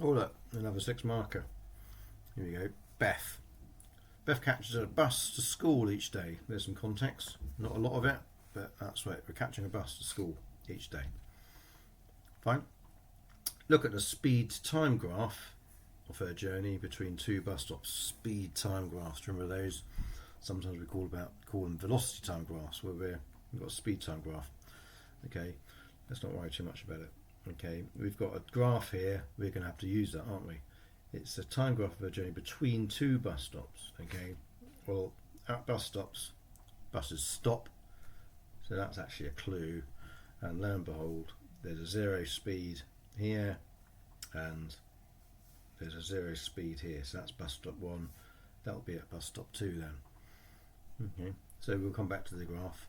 Oh look, another 6 marker. Here we go. Beth. Beth catches a bus to school each day. There's some context. Not a lot of it, but that's right. We're catching a bus to school each day. Fine. Look at the speed time graph of her journey between 2 bus stops. Speed time graphs. Remember those? Sometimes we call them velocity time graphs, where we've got a speed time graph. Okay, let's not worry too much about it. Okay, we've got a graph here. We're going to have to use that, aren't we? It's a time graph of a journey between 2 bus stops. Okay, well, at bus stops, buses stop, so that's actually a clue. And lo and behold, there's a 0 speed here, and there's a 0 speed here. So that's bus stop 1. That'll be at bus stop 2 then. Okay, so we'll come back to the graph.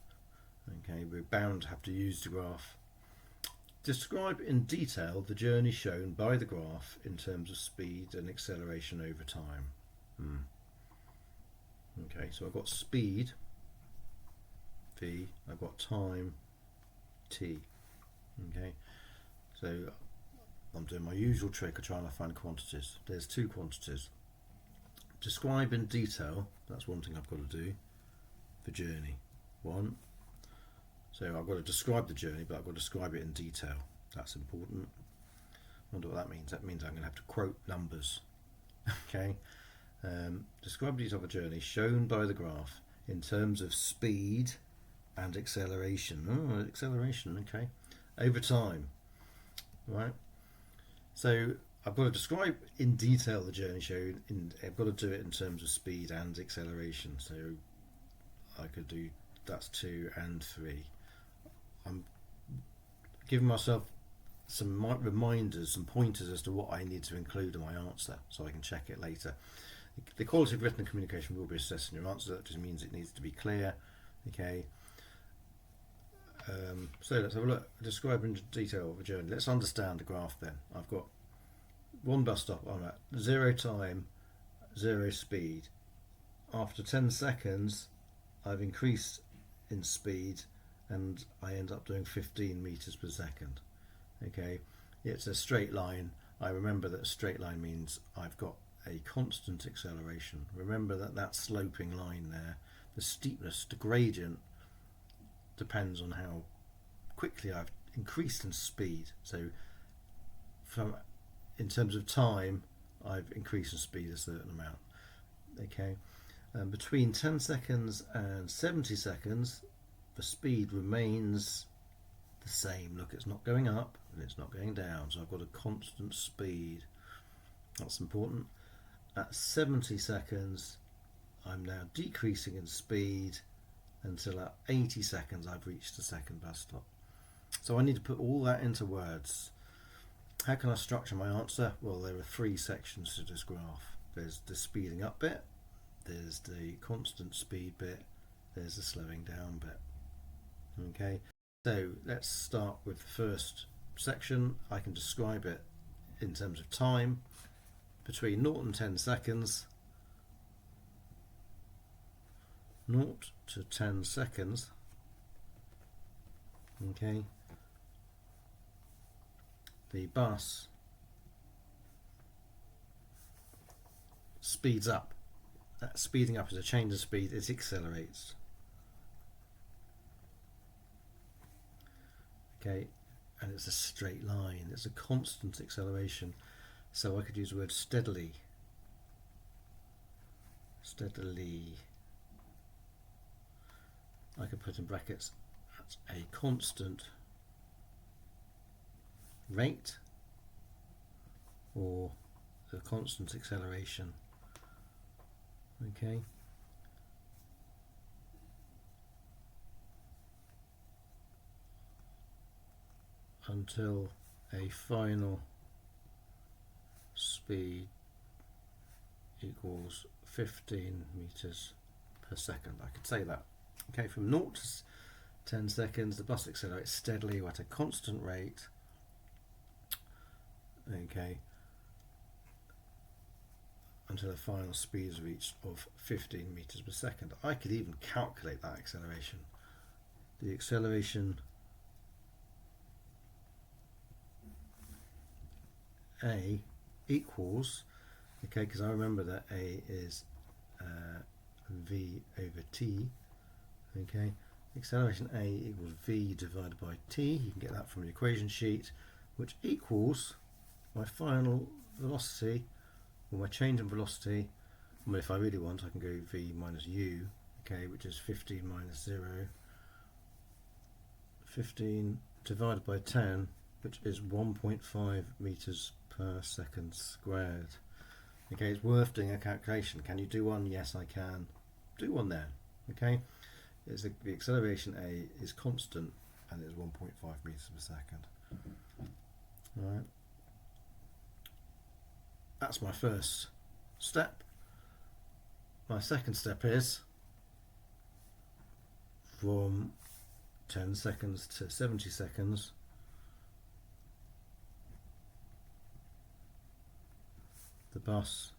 Okay, we're bound to have to use the graph. Describe in detail the journey shown by the graph in terms of speed and acceleration over time. Okay, so I've got speed, V, I've got time, T. Okay, so I'm doing my usual trick of trying to find quantities. There's 2 quantities. Describe in detail, that's one thing I've got to do for journey 1. So I've got to describe the journey, but I've got to describe it in detail. That's important. I wonder what that means. That means I'm going to have to quote numbers. Okay. Describe the detail of a journey shown by the graph in terms of speed and acceleration. Oh, acceleration. Okay. Over time. Right. So I've got to describe in detail the journey shown. I've got to do it in terms of speed and acceleration. So I could do that's 2 and 3. I'm giving myself some reminders, some pointers as to what I need to include in my answer, so I can check it later. The quality of written communication will be assessed in your answer. That just means it needs to be clear. Okay. So let's have a look. Describe in detail of a journey. Let's understand the graph then. I've got 1 bus stop. I'm at 0 time, 0 speed. After 10 seconds, I've increased in speed and I end up doing 15 meters per second. Okay, it's a straight line. I remember that a straight line means I've got a constant acceleration. Remember that sloping line there, the steepness, the gradient depends on how quickly I've increased in speed. So in terms of time, I've increased in speed a certain amount. Okay, between 10 seconds and 70 seconds, the speed remains the same. Look, it's not going up and it's not going down, so I've got a constant speed. That's important. At 70 seconds, I'm now decreasing in speed until at 80 seconds I've reached the second bus stop. So I need to put all that into words. How can I structure my answer? Well, there are 3 sections to this graph. There's the speeding up bit, there's the constant speed bit, there's the slowing down bit. Okay, so let's start with the first section. I can describe it in terms of time. Between 0 and 10 seconds, 0 to 10 seconds, okay, the bus speeds up. That speeding up is a change of speed, it accelerates. Okay, and it's a straight line, it's a constant acceleration. So I could use the word steadily. Steadily. I could put in brackets at a constant rate or the constant acceleration. Okay. Until a final speed equals 15 meters per second. I could say that. Okay, from 0 to 10 seconds, the bus accelerates steadily or at a constant rate. Okay, until the final speed is reached of 15 meters per second. I could even calculate that acceleration. The acceleration A equals, okay, because I remember that A is v over t, okay, acceleration A equals v divided by t, you can get that from the equation sheet, which equals my final velocity, or my change in velocity. Well, if I really want, I can go v minus u, okay, which is 15 minus 0, 15 divided by 10, which is 1.5 meters per second squared. Okay, it's worth doing a calculation. Can you do one? Yes, I can. Do one there. Okay, the acceleration A is constant and it's 1.5 meters per second. All right, that's my first step. My second step is from 10 seconds to 70 seconds. The bus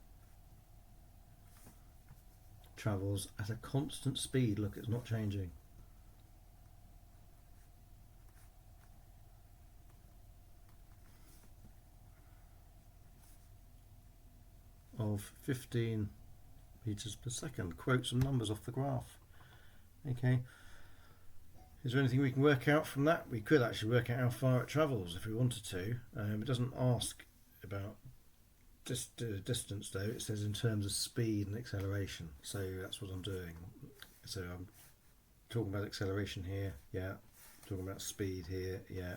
travels at a constant speed. Look, it's not changing. Of 15 meters per second. Quote some numbers off the graph. Okay. Is there anything we can work out from that? We could actually work out how far it travels if we wanted to. It doesn't ask about distance though, it says in terms of speed and acceleration, so that's what I'm doing. So I'm talking about acceleration here, yeah, talking about speed here, yeah.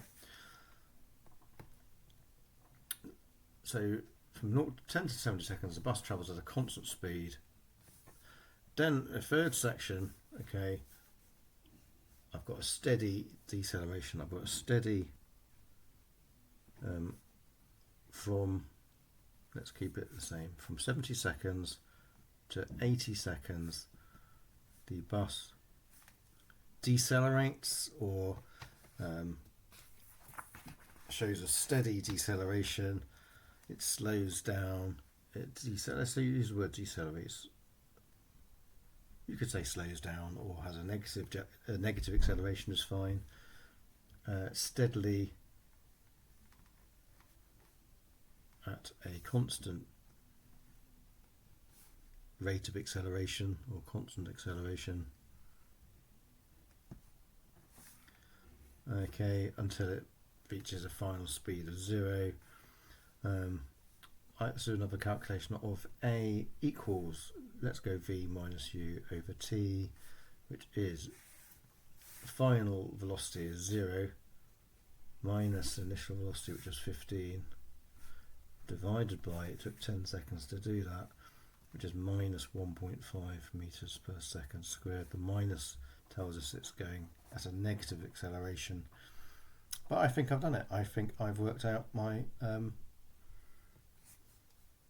So from 10 to 70 seconds the bus travels at a constant speed. Then a third section, okay, I've got a steady deceleration, I've got a steady from, let's keep it the same, from 70 seconds to 80 seconds the bus decelerates, or shows a steady deceleration. It slows down, let's say use the word decelerates. You could say slows down, or has a negative acceleration is fine. Steadily at a constant rate of acceleration, or constant acceleration, okay, until it reaches a final speed of 0. Let's do another calculation of A equals, let's go v minus u over t, which is final velocity is 0 minus initial velocity, which is 15, divided by, it took 10 seconds to do that, which is minus 1.5 meters per second squared. The minus tells us it's going at a negative acceleration, but I think I've done it. I think I've worked out my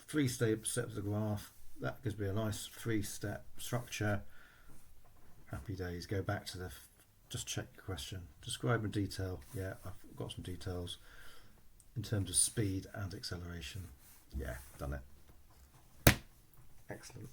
3 steps of the graph. That gives me a nice 3-step structure. Happy days. Go back to the, just check your question. Describe in detail. Yeah, I've got some details in terms of speed and acceleration. Yeah, done it. Excellent.